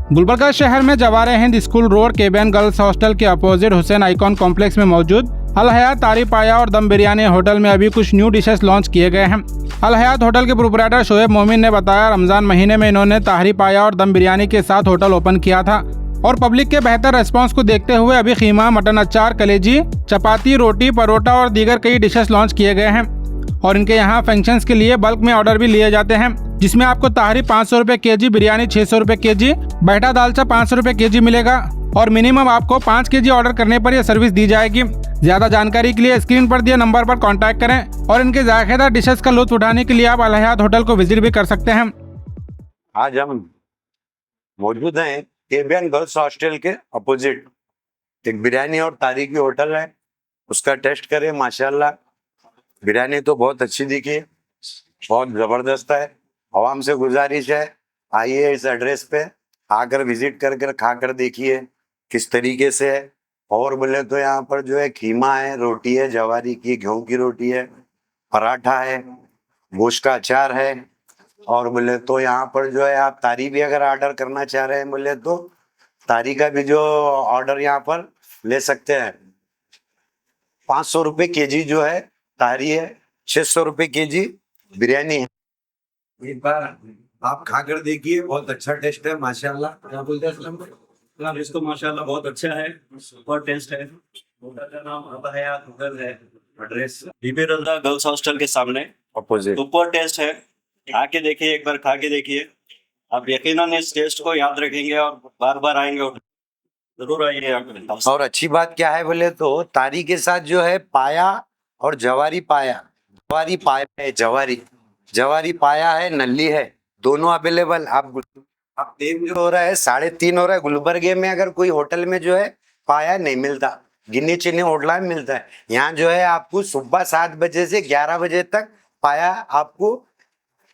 गुलबर्गा शहर में Jaware Hind school road केबियन गर्ल्स हॉस्टल के अपोजिट हुसैन आइकॉन कॉम्प्लेक्स में मौजूद अल हयात तारी पाया और दम बिरयानी होटल में अभी कुछ न्यू डिशेस लॉन्च किए गए हैं। अल हयात होटल के प्रोपराइटर शोएब मोमिन ने बताया, रमजान महीने में इन्होंने ताहरी पाया और दम बिरयानी के साथ होटल ओपन किया था और पब्लिक के बेहतर रेस्पॉन्स को देखते हुए अभी खीमा, मटन अचार, कलेजी, चपाती, रोटी, परोटा और दीगर कई डिशेस लॉन्च किए गए हैं और इनके यहाँ फंक्शंस के लिए बल्क में ऑर्डर भी लिए जाते हैं, जिसमें आपको ताहरी 500 रुपये केजी, बिरयानी 600 रुपये केजी, बैठा दालचा 500 रुपये केजी मिलेगा और मिनिमम आपको 5 केजी ऑर्डर करने पर यह सर्विस दी जाएगी। ज्यादा जानकारी के लिए स्क्रीन पर दिए नंबर पर कांटेक्ट करें और इनके जायकेदार डिशेस का लुत्फ उठाने के लिए आप अल हयात होटल को विजिट भी कर सकते हैं। आज हम मौजूद हैं केबियन गर्ल्स हॉस्टल के अपोजिट। एक बिरयानी और तारी की होटल है, उसका टेस्ट करें। माशाल्लाह बिरयानी तो बहुत अच्छी दिखी, बहुत जबरदस्त है। आवाम से गुजारिश है, आइए इस एड्रेस पे आकर विजिट कर खाकर देखिए किस तरीके से है। और बोले तो यहाँ पर जो है खीमा है, रोटी है जवारी की, गेहूं की रोटी है, पराठा है, गोश्त का अचार है। और बोले तो यहाँ पर जो है आप तारी भी अगर ऑर्डर करना चाह रहे हैं बोले तो तारी का भी जो ऑर्डर यहाँ पर ले सकते हैं। 500 रुपये केजी जो है तारी है, 600 रुपये केजी बिरयानी है। एक बार आप खाकर देखिए, बहुत अच्छा टेस्ट है माशाल्लाह। क्या बोलते हैं इसको माशाल्लाह बहुत अच्छा है, सुपर टेस्ट है। होटल का नाम अल हयात होटल है, एड्रेस बीबी रज़ा गर्ल्स हॉस्टल के सामने, अपोजिट। सुपर टेस्ट है। आके देखिए, एक बार खा के देखिए, आप यकीनन इस टेस्ट को याद रखेंगे और बार बार आएंगे। जरूर आइए यहाँ। और अच्छी बात क्या है बोले तो तारी के साथ जो है पाया और जवारी पाया, जवारी पाया है, जवारी पाया है, नल्ली है, दोनों अवेलेबल। आप देख जो हो रहा है 3.5 हो रहा है। गुलबर्गे में अगर कोई होटल में जो है पाया नहीं मिलता, गिन्नी चिन्नी होटल में मिलता है। यहाँ जो है आपको सुबह 7 बजे से 11 बजे तक पाया आपको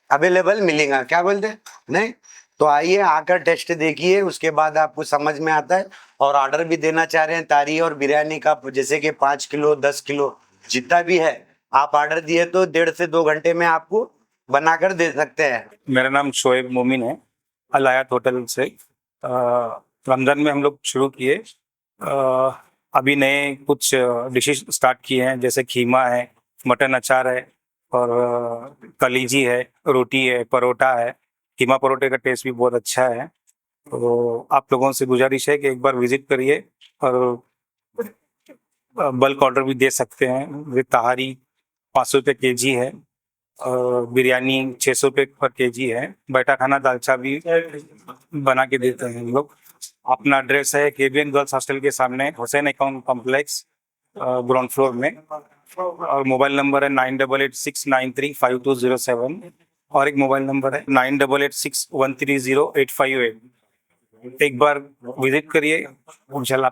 अवेलेबल मिलेगा। क्या बोलते हैं नहीं? तो आइए आकर टेस्ट देखिए, उसके बाद आपको समझ में आता है। और ऑर्डर भी देना चाह रहे हैं तारी और बिरयानी का, जैसे कि 5 किलो 10 किलो जितना भी है, आप ऑर्डर दिए तो 1.5 से 2 घंटे में आपको बनाकर दे सकते हैं। मेरा नाम शोएब मोमिन है, अल हयात होटल से। रमज़ान में हम लोग शुरू किए, अभी नए कुछ डिशेस स्टार्ट किए हैं, जैसे खीमा है, मटन अचार है और कलीजी है, रोटी है, परोटा है। खीमा परोटे का टेस्ट भी बहुत अच्छा है। तो आप लोगों से गुजारिश है कि एक बार विजिट करिए और बल्क ऑर्डर भी दे सकते हैं। ताहरी 500 रुपये केजी है और बिरयानी 600 रुपये पर केजी है। बैठा खाना दालचा भी बना के देते हैं हम लोग। अपना एड्रेस है केबियन गर्ल्स हॉस्टल के सामने, Hussain icon complex, ground floor में। और मोबाइल नंबर है 9886935207 और एक मोबाइल नंबर है 9886130858। एक बार विजिट करिए इंशाल्लाह।